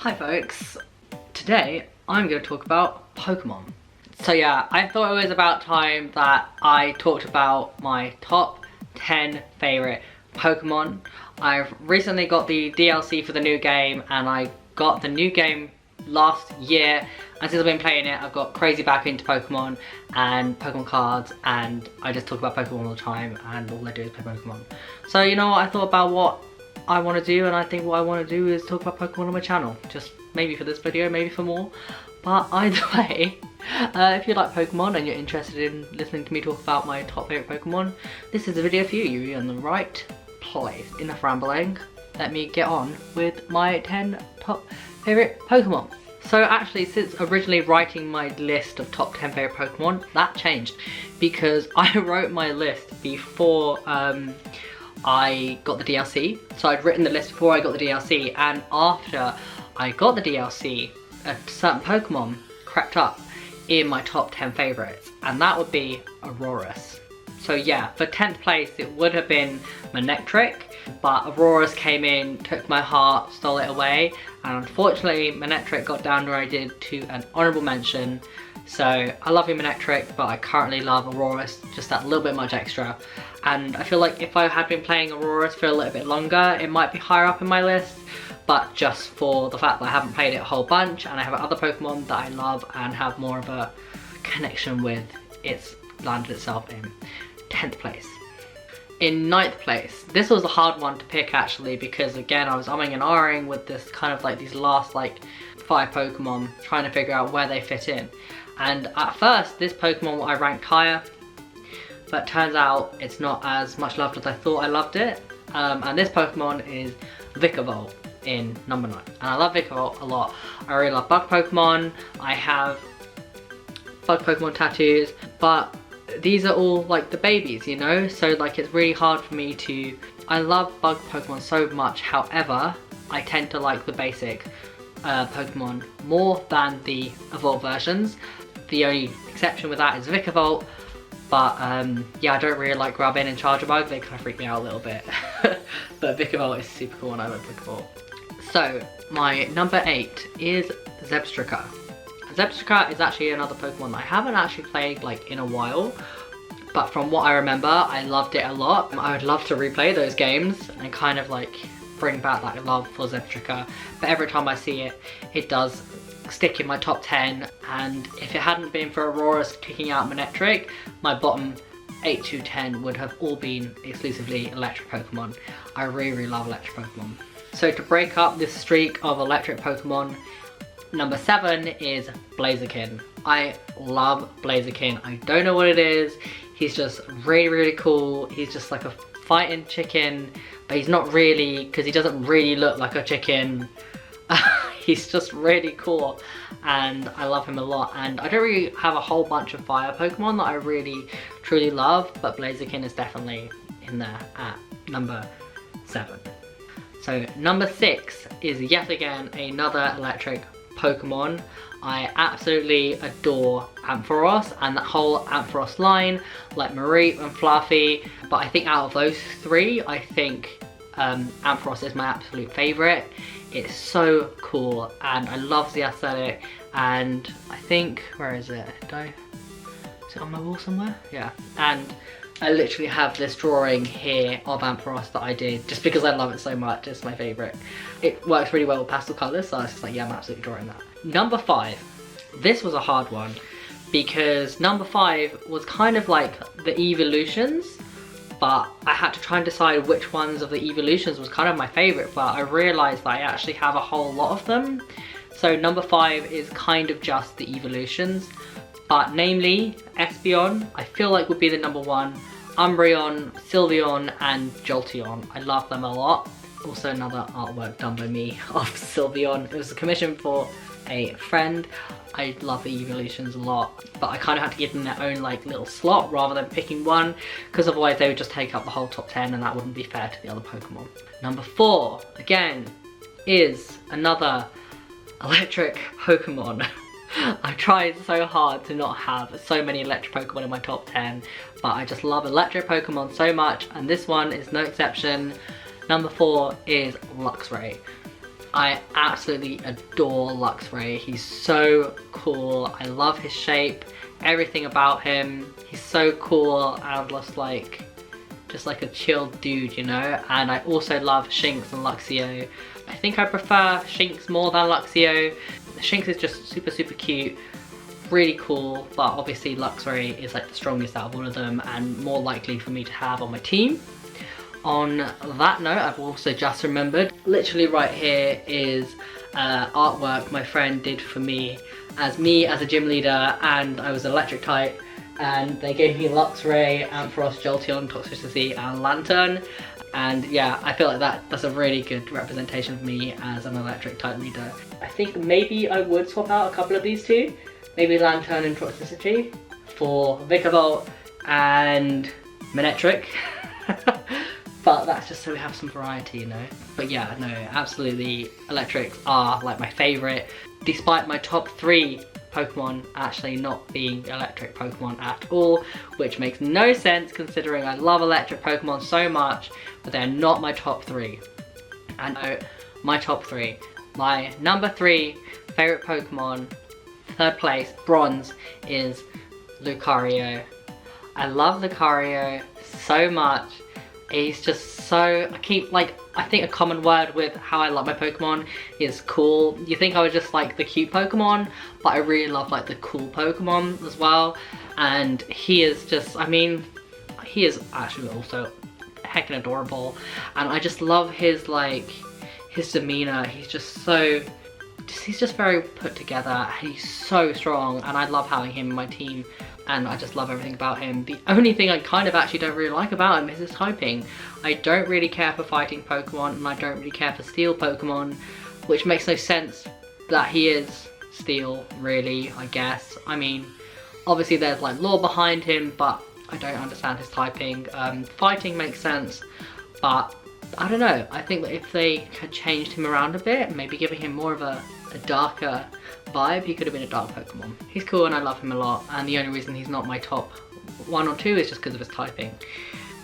Hi folks, today I'm going to talk about Pokemon. So yeah, I thought it was about time that I talked about my top 10 favourite Pokemon. I've recently got the DLC for the new game and I got the new game last year, and since I've been playing it I've got crazy back into Pokemon and Pokemon cards, and I just talk about Pokemon all the time and all I do is play Pokemon. So you know what, I thought about what I want to do, and I think what I want to do is talk about Pokemon on my channel. Just maybe for this video, maybe for more. But either way, if you like Pokemon and you're interested in listening to me talk about my top favourite Pokemon, this is a video for you. You're in the right place. Enough rambling. Let me get on with my 10 top favourite Pokemon. So actually, since originally writing my list of top 10 favourite Pokemon, that changed. Because I wrote my list before I got the DLC. So I'd written the list before I got the DLC, and after I got the DLC, a certain Pokemon crept up in my top 10 favourites, and that would be Aurorus. So yeah, for 10th place it would have been Manectric, but Aurorus came in, took my heart, stole it away, and unfortunately Manectric got down where I did to an honourable mention. So I love you Manectric, but I currently love Aurorus just that little bit much extra. And I feel like if I had been playing Aurorus for a little bit longer, it might be higher up in my list. But just for the fact that I haven't played it a whole bunch and I have other Pokemon that I love and have more of a connection with, it's landed itself in 10th place. In 9th place, this was a hard one to pick actually, because again I was umming and ahhing with this kind of like these last like 5 Pokemon, trying to figure out where they fit in. And at first this Pokemon I ranked higher, but turns out it's not as much loved as I thought I loved it. And this Pokemon is Vikavolt in number 9. And I love Vikavolt a lot. I really love bug Pokemon. I have bug Pokemon tattoos, but these are all like the babies, you know? So like it's really hard for me to... I love bug Pokemon so much, however, I tend to like the basic Pokemon more than the evolved versions. The only exception with that is Vikavolt. But yeah, I don't really like Grubbin and Charjabug, they kind of freak me out a little bit. But Vikavolt is super cool and I love Vikavolt. So, my number 8 is Zebstrika. Zebstrika is actually another Pokemon that I haven't actually played like in a while. But from what I remember, I loved it a lot. I would love to replay those games and kind of like bring back that love for Zebstrika. But every time I see it, it does stick in my top 10, and if it hadn't been for Aurorus kicking out Manectric, my bottom 8 to 10 would have all been exclusively electric Pokemon. I really love electric Pokemon. So to break up this streak of electric Pokemon, number 7 is Blaziken. I love Blaziken. I don't know what it is. He's just really cool. He's just like a fighting chicken, but he's not really, because he doesn't really look like a chicken. He's just really cool and I love him a lot, and I don't really have a whole bunch of fire Pokemon that I really truly love, but Blaziken is definitely in there at number 7. So number 6 is yet again another electric Pokemon. I absolutely adore Ampharos and that whole Ampharos line, like Mareep and Fluffy, but I think out of those 3, I think Ampharos is my absolute favourite. It's so cool and I love the aesthetic, and I think, where is it? Is it on my wall somewhere? Yeah, and I literally have this drawing here of Ampharos that I did just because I love it so much. It's my favourite. It works really well with pastel colours, so I was just like, yeah, I'm absolutely drawing that. Number 5. This was a hard one because number 5 was kind of like the evolutions, but I had to try and decide which ones of the evolutions was kind of my favourite, but I realised that I actually have a whole lot of them. So number 5 is kind of just the evolutions, but namely Espeon, I feel like would be the number 1, Umbreon, Sylveon and Jolteon. I love them a lot. Also another artwork done by me of Sylveon. It was a commission for a friend. I love the evolutions a lot, but I kind of had to give them their own like little slot rather than picking one, because otherwise they would just take up the whole top 10 and that wouldn't be fair to the other Pokemon. Number 4, again, is another electric Pokemon. I tried so hard to not have so many electric Pokemon in my top 10, but I just love electric Pokemon so much, and this one is no exception. Number 4 is Luxray. I absolutely adore Luxray. He's so cool. I love his shape, everything about him. He's so cool and just like a chilled dude, you know? And I also love Shinx and Luxio. I think I prefer Shinx more than Luxio. Shinx is just super cute, really cool, but obviously Luxray is like the strongest out of all of them and more likely for me to have on my team. On that note, I've also just remembered, literally right here is artwork my friend did for me as a gym leader, and I was electric type, and they gave me Luxray, Ampharos, Jolteon, Toxtricity and Lantern. And yeah, I feel like that's a really good representation of me as an electric type leader. I think maybe I would swap out a couple of these two, maybe Lantern and Toxtricity for Vikavolt and Manectric. But that's just so we have some variety, you know? But yeah, no, absolutely, electrics are like my favourite, despite my top 3 Pokemon actually not being electric Pokemon at all, which makes no sense considering I love electric Pokemon so much, but they're not my top 3. And no, my top 3. My number 3 favourite Pokemon, 3rd place, bronze, is Lucario. I love Lucario so much. He's just so, I think a common word with how I love my Pokemon is cool. You think I would just like the cute Pokemon, but I really love like the cool Pokemon as well. And he is just, I mean, he is actually also heckin' adorable. And I just love his his demeanor. He's just very put together. He's so strong and I love having him in my team. And I just love everything about him. The only thing I kind of actually don't really like about him is his typing. I don't really care for fighting Pokemon and I don't really care for steel Pokemon, which makes no sense that he is steel, really, I guess. I mean, obviously there's like lore behind him, but I don't understand his typing. Fighting makes sense, but I don't know. I think that if they had changed him around a bit, maybe giving him more of a darker vibe, he could have been a dark Pokemon. He's cool and I love him a lot, and the only reason he's not my top 1 or 2 is just because of his typing.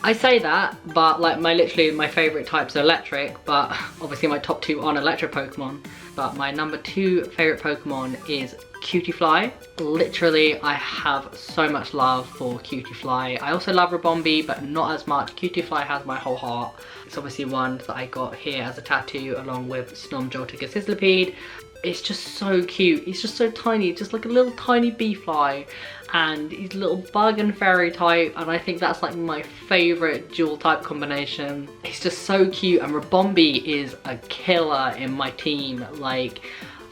I say that, but like my favourite types are electric, but obviously my top 2 aren't electric Pokemon. But my number 2 favourite Pokemon is Cutiefly. Literally, I have so much love for Cutiefly. I also love Rabombi, but not as much. Cutiefly has my whole heart. It's obviously one that I got here as a tattoo along with Snom, Joltik and Sizzlipede. It's just so cute. He's just so tiny, just like a little tiny bee fly, and he's a little bug and fairy type, and I think that's like my favourite dual type combination. He's just so cute, and Rabombi is a killer in my team. Like,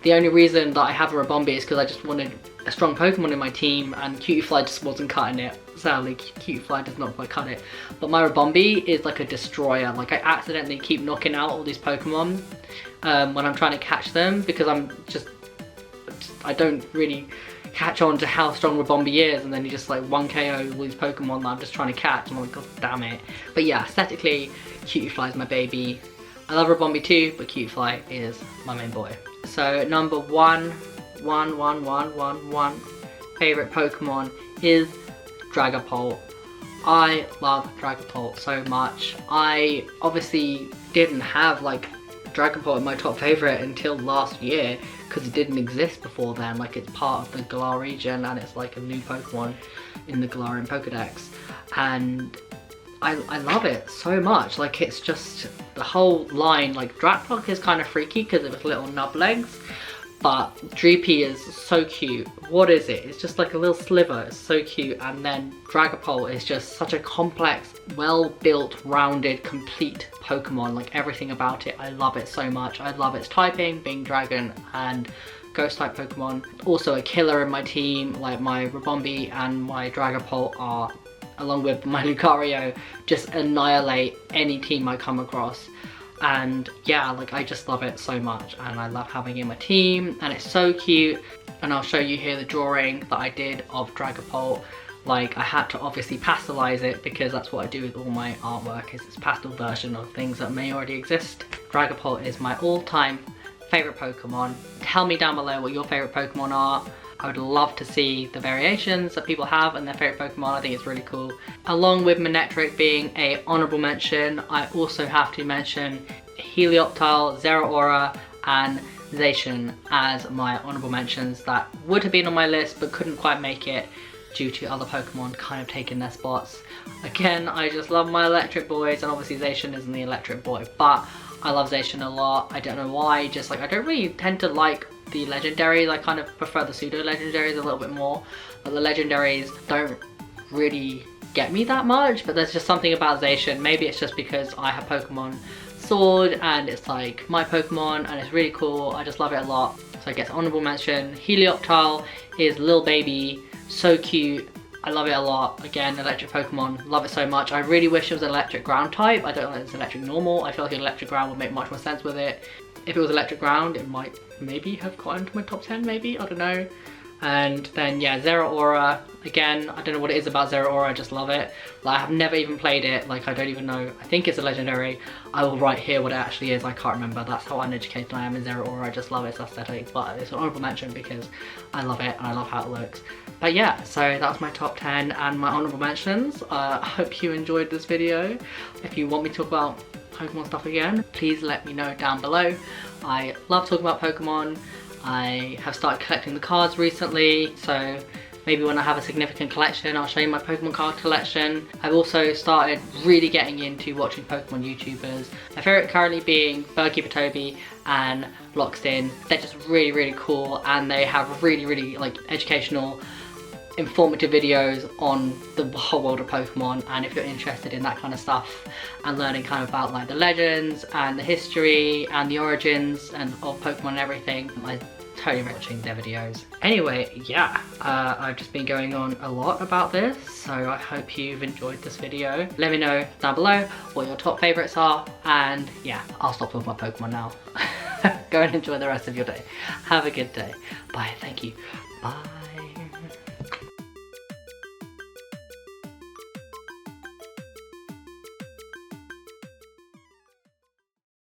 the only reason that I have a Rabombi is because I just wanted a strong Pokemon in my team, and Cutiefly just wasn't cutting it. Sadly, Cutiefly does not quite cut it. But my Rabombi is like a destroyer. Like, I accidentally keep knocking out all these Pokemon when I'm trying to catch them, because I don't really catch on to how strong Rabombi is, and then you just like 1KO all these Pokemon that I'm just trying to catch, and I'm like, god damn it. But yeah, aesthetically, Cutiefly is my baby. I love Rabombi too, but Cutiefly is my main boy. So number one favourite Pokemon is Dragapult. I love Dragapult so much. I obviously didn't have like Dragapult in my top favourite until last year, because it didn't exist before then. Like, it's part of the Galar region and it's like a new Pokemon in the Galarian Pokedex, and I love it so much. Like, it's just the whole line. Like, Dratlock is kind of freaky because of its little nub legs, but Dreepy is so cute. What is it? It's just like a little sliver. It's so cute. And then Dragapult is just such a complex, well-built, rounded, complete Pokemon. Like, everything about it, I love it so much. I love its typing, being dragon and ghost type Pokemon. Also a killer in my team. Like, my Rabombi and my Dragapult are, along with my Lucario, just annihilate any team I come across. And yeah, like, I just love it so much, and I love having it in my team, and it's so cute. And I'll show you here the drawing that I did of Dragapult. Like, I had to obviously pastelize it, because that's what I do with all my artwork, is it's pastel version of things that may already exist. Dragapult is my all-time favourite Pokemon. Tell me down below what your favourite Pokemon are. I would love to see the variations that people have and their favourite Pokemon. I think it's really cool. Along with Manectric being a honourable mention, I also have to mention Helioptile, Zeraora and Zacian as my honorable mentions that would have been on my list but couldn't quite make it due to other Pokemon kind of taking their spots. Again, I just love my electric boys, and obviously Zacian isn't the electric boy, but I love Zacian a lot. I don't know why, just like I don't really tend to like the legendaries. I kind of prefer the pseudo legendaries a little bit more, but the legendaries don't really get me that much. But there's just something about Zacian. Maybe it's just because I have Pokemon Sword and it's like my Pokemon and it's really cool. I just love it a lot. So I guess honorable mention, Helioptile is little baby, so cute. I love it a lot. Again, electric Pokemon, love it so much. I really wish it was an electric ground type. I don't know if it's electric normal. I feel like an electric ground would make much more sense with it. If it was electric ground, it might maybe have got into my top 10 maybe, I don't know. And then yeah, Zeraora, again, I don't know what it is about Zeraora, I just love it. Like, I have never even played it, like I don't even know, I think it's a legendary. I will write here what it actually is, I can't remember. That's how uneducated I am in Zeraora, I just love its aesthetic, but it's an honorable mention because I love it and I love how it looks. But yeah, so that was my top 10 and my honorable mentions. I hope you enjoyed this video. If you want me to talk about Pokemon stuff again, please let me know down below. I love talking about Pokemon. I have started collecting the cards recently, so maybe when I have a significant collection I'll show you my Pokemon card collection. I've also started really getting into watching Pokemon YouTubers. My favourite currently being Berkey Batobi and Loxin. They're just really cool and they have really like educational, informative videos on the whole world of Pokemon, and if you're interested in that kind of stuff and learning kind of about like the legends and the history and the origins and of Pokemon and everything, I totally recommend watching their videos. Anyway, yeah, I've just been going on a lot about this, so I hope you've enjoyed this video. Let me know down below what your top favourites are, and yeah, I'll stop talking about Pokemon now. Go and enjoy the rest of your day. Have a good day. Bye, thank you. Bye.